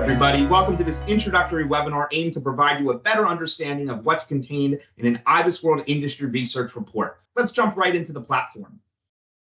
Everybody, welcome to this introductory webinar aimed to provide you a better understanding of what's contained in an IBISWorld industry research report. Let's jump right into the platform.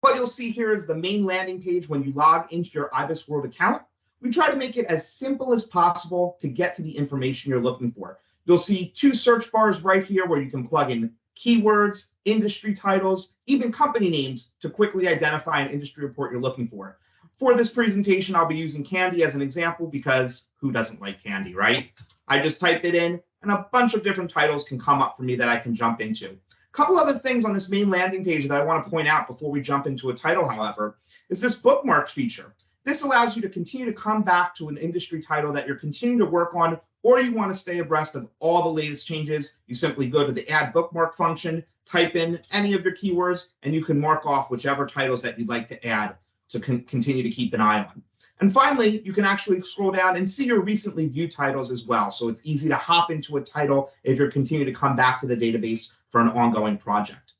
What you'll see here is the main landing page when you log into your IBISWorld account. We try to make it as simple as possible to get to the information you're looking for. You'll see two search bars right here where you can plug in keywords, industry titles, even company names to quickly identify an industry report you're looking for. For this presentation, I'll be using candy as an example because who doesn't like candy, right? I just type it in and a bunch of different titles can come up for me that I can jump into. A couple other things on this main landing page that I want to point out before we jump into a title, however, is this bookmarks feature. This allows you to continue to come back to an industry title that you're continuing to work on, or you want to stay abreast of all the latest changes. You simply go to the add bookmark function, type in any of your keywords, and you can mark off whichever titles that you'd like to add to continue to keep an eye on. And finally, you can actually scroll down and see your recently viewed titles as well. So it's easy to hop into a title if you're continuing to come back to the database for an ongoing project.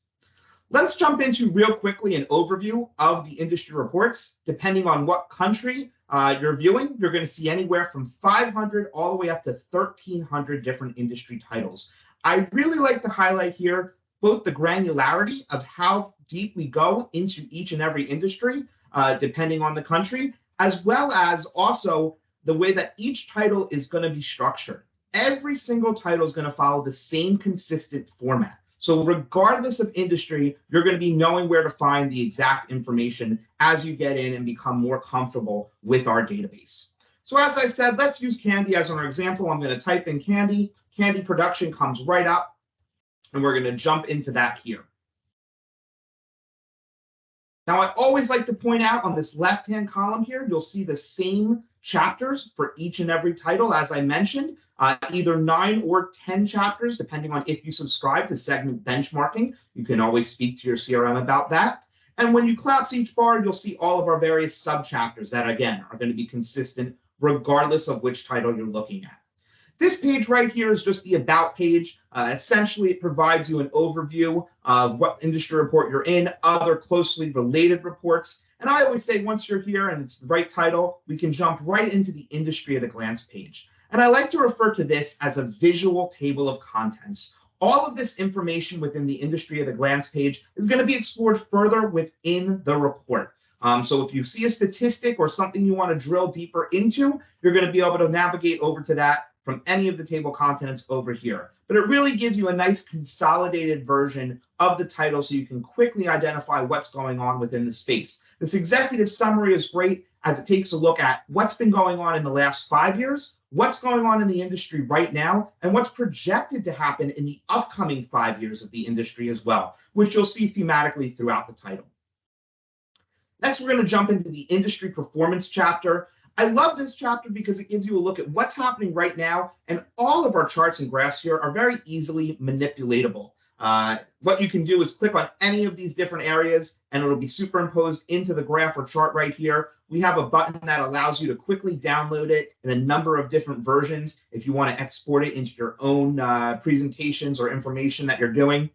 Let's jump into real quickly an overview of the industry reports. Depending on what country you're viewing, you're going to see anywhere from 500 all the way up to 1,300 different industry titles. I really like to highlight here both the granularity of how deep we go into each and every industry, depending on the country, as well as also the way that each title is going to be structured. Every single title is going to follow the same consistent format. So regardless of industry, you're going to be knowing where to find the exact information as you get in and become more comfortable with our database. So as I said, let's use candy as our example. I'm going to type in candy. Candy production comes right up, and we're going to jump into that here. Now, I always like to point out on this left-hand column here, you'll see the same chapters for each and every title, as I mentioned, either 9 or 10 chapters, depending on if you subscribe to segment benchmarking. You can always speak to your CRM about that. And when you collapse each bar, you'll see all of our various sub-chapters that, again, are going to be consistent regardless of which title you're looking at. This page right here is just the About page. Essentially, it provides you an overview of what industry report you're in, other closely related reports. And I always say once you're here and it's the right title, we can jump right into the Industry at a Glance page. And I like to refer to this as a visual table of contents. All of this information within the Industry at a Glance page is going to be explored further within the report. So if you see a statistic or something you want to drill deeper into, you're going to be able to navigate over to that from any of the table contents over here. But it really gives you a nice consolidated version of the title so you can quickly identify what's going on within the space. This executive summary is great as it takes a look at what's been going on in the last 5 years, what's going on in the industry right now, and what's projected to happen in the upcoming 5 years of the industry as well, which you'll see thematically throughout the title. Next, we're going to jump into the industry performance chapter. I love this chapter because it gives you a look at what's happening right now, and all of our charts and graphs here are very easily manipulatable. What you can do is click on any of these different areas, and it'll be superimposed into the graph or chart right here. We have a button that allows you to quickly download it in a number of different versions if you want to export it into your own presentations or information that you're doing.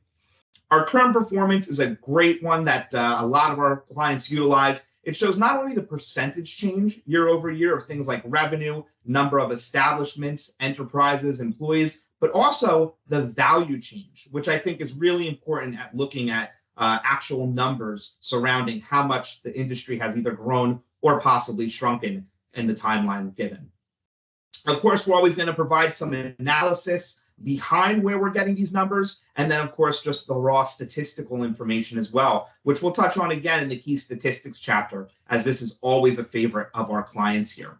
Our current performance is a great one that a lot of our clients utilize. It shows not only the percentage change year over year of things like revenue, number of establishments, enterprises, employees, but also the value change, which I think is really important at looking at actual numbers surrounding how much the industry has either grown or possibly shrunken in the timeline given. Of course, we're always going to provide some analysis behind where we're getting these numbers, and then of course just the raw statistical information as well, which we'll touch on again in the key statistics chapter, as this is always a favorite of our clients here.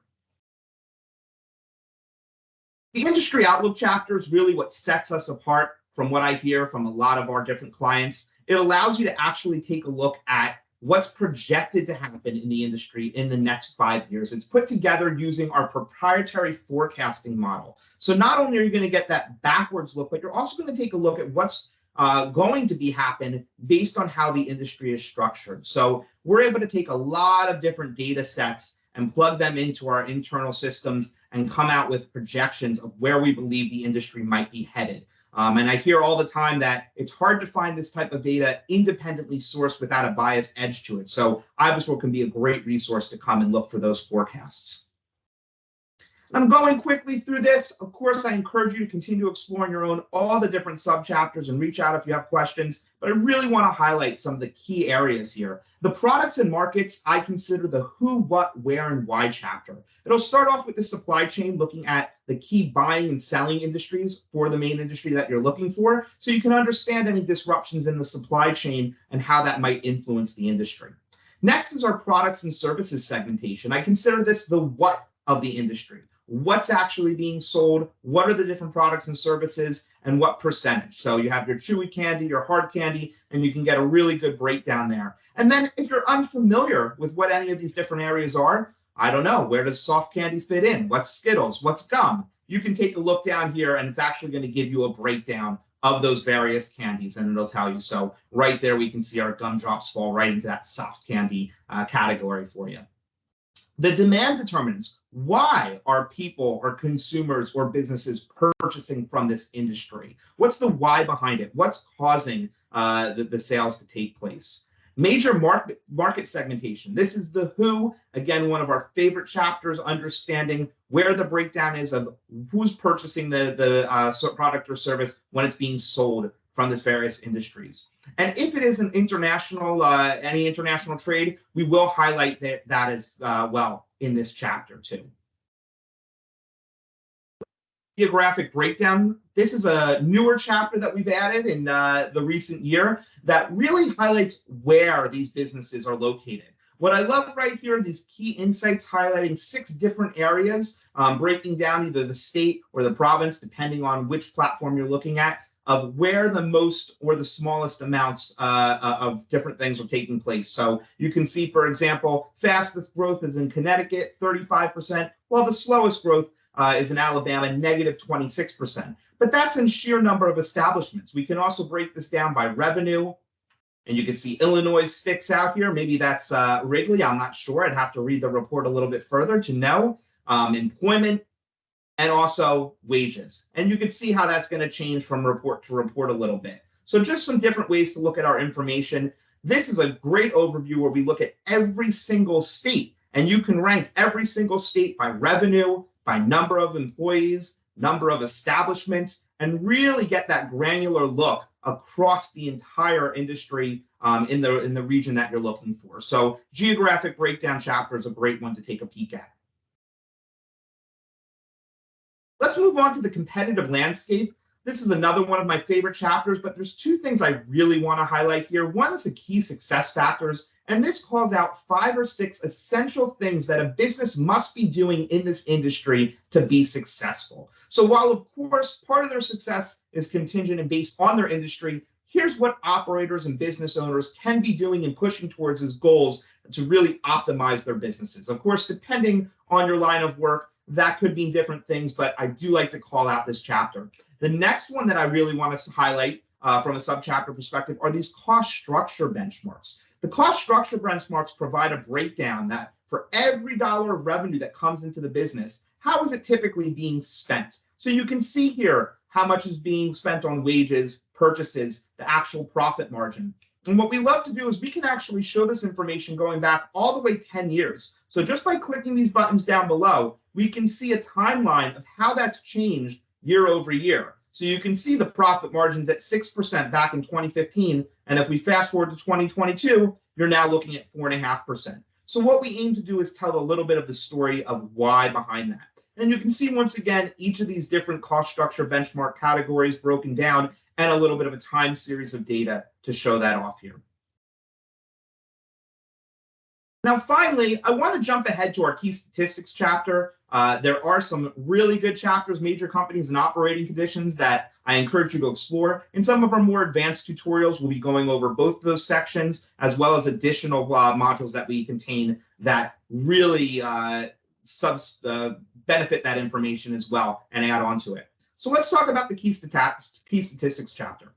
The industry outlook chapter is really what sets us apart from what I hear from a lot of our different clients. It allows you to actually take a look at what's projected to happen in the industry in the next 5 years. It's put together using our proprietary forecasting model. So not only are you going to get that backwards look, but you're also going to take a look at what's going to be happen based on how the industry is structured. So we're able to take a lot of different data sets and plug them into our internal systems and come out with projections of where we believe the industry might be headed. And I hear all the time that it's hard to find this type of data independently sourced without a biased edge to it. So IBISWorld can be a great resource to come and look for those forecasts. I'm going quickly through this. Of course, I encourage you to continue exploring your own, all the different subchapters, and reach out if you have questions. But I really want to highlight some of the key areas here. The products and markets, I consider the who, what, where, and why chapter. It'll start off with the supply chain, looking at the key buying and selling industries for the main industry that you're looking for, so you can understand any disruptions in the supply chain and how that might influence the industry. Next is our products and services segmentation. I consider this the what of the industry. What's actually being sold, what are the different products and services, and what percentage. So you have your chewy candy, your hard candy, and you can get a really good breakdown there. And then if you're unfamiliar with what any of these different areas are, I don't know, where does soft candy fit in? What's Skittles? What's gum? You can take a look down here, and it's actually going to give you a breakdown of those various candies, and it'll tell you. So right there, we can see our gumdrops fall right into that soft candy category for you. The demand determinants. Why are people or consumers or businesses purchasing from this industry? What's the why behind it? What's causing the sales to take place? Major market segmentation. This is the who. Again, one of our favorite chapters, understanding where the breakdown is of who's purchasing the product or service when it's being sold from these various industries. And if it is an international, any international trade, we will highlight that as well in this chapter too. Geographic breakdown. This is a newer chapter that we've added in the recent year that really highlights where these businesses are located. What I love right here, these key insights highlighting 6 different areas, breaking down either the state or the province, depending on which platform you're looking at, of where the most or the smallest amounts of different things are taking place. So you can see, for example, fastest growth is in Connecticut, 35%, while the slowest growth is in Alabama, negative 26%. But that's in sheer number of establishments. We can also break this down by revenue. And you can see Illinois sticks out here. Maybe that's Wrigley. I'm not sure. I'd have to read the report a little bit further to know. Employment, and also wages. And you can see how that's going to change from report to report a little bit. So just some different ways to look at our information. This is a great overview where we look at every single state, and you can rank every single state by revenue, by number of employees, number of establishments, and really get that granular look across the entire industry in the region that you're looking for. So geographic breakdown chapter is a great one to take a peek at. Let's move on to the competitive landscape. This is another one of my favorite chapters, but there's 2 things I really want to highlight here. One is the key success factors, and this calls out 5 or 6 essential things that a business must be doing in this industry to be successful. So while, of course, part of their success is contingent and based on their industry, here's what operators and business owners can be doing and pushing towards as goals to really optimize their businesses. Of course, depending on your line of work, that could mean different things, but I do like to call out this chapter. The next one that I really want to highlight from a subchapter perspective are these cost structure benchmarks. The cost structure benchmarks provide a breakdown that for every dollar of revenue that comes into the business, how is it typically being spent? So you can see here how much is being spent on wages, purchases, the actual profit margin. And what we love to do is we can actually show this information going back all the way 10 years. So just by clicking these buttons down below, we can see a timeline of how that's changed year over year. So you can see the profit margins at 6% back in 2015. And if we fast forward to 2022, you're now looking at 4.5%. So what we aim to do is tell a little bit of the story of why behind that. And you can see once again, each of these different cost structure benchmark categories broken down and a little bit of a time series of data to show that off here. Now, finally, I want to jump ahead to our key statistics chapter. There are some really good chapters, major companies and operating conditions that I encourage you to explore. In some of our more advanced tutorials, we'll be going over both of those sections, as well as additional modules that we contain that really benefit that information as well and add on to it. So let's talk about the key statistics chapter.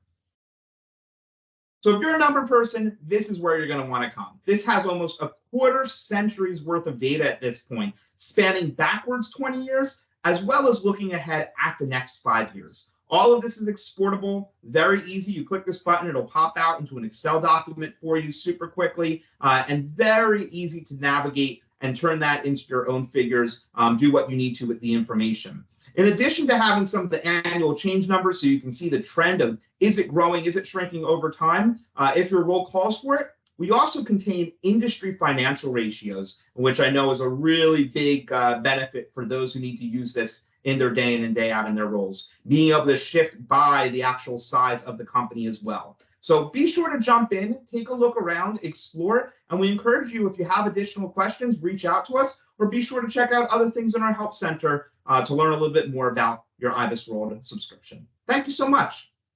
So if you're a number person, this is where you're going to want to come. This has almost a quarter century's worth of data at this point, spanning backwards 20 years, as well as looking ahead at the next 5 years. All of this is exportable, very easy. You click this button, it'll pop out into an Excel document for you super quickly, and very easy to navigate and turn that into your own figures, do what you need to with the information. In addition to having some of the annual change numbers so you can see the trend of is it growing, is it shrinking over time, if your role calls for it, we also contain industry financial ratios, which I know is a really big benefit for those who need to use this in their day in and day out in their roles, being able to shift by the actual size of the company as well. So be sure to jump in, take a look around, explore, and we encourage you, if you have additional questions, reach out to us, or be sure to check out other things in our help center to learn a little bit more about your IBISWorld subscription. Thank you so much.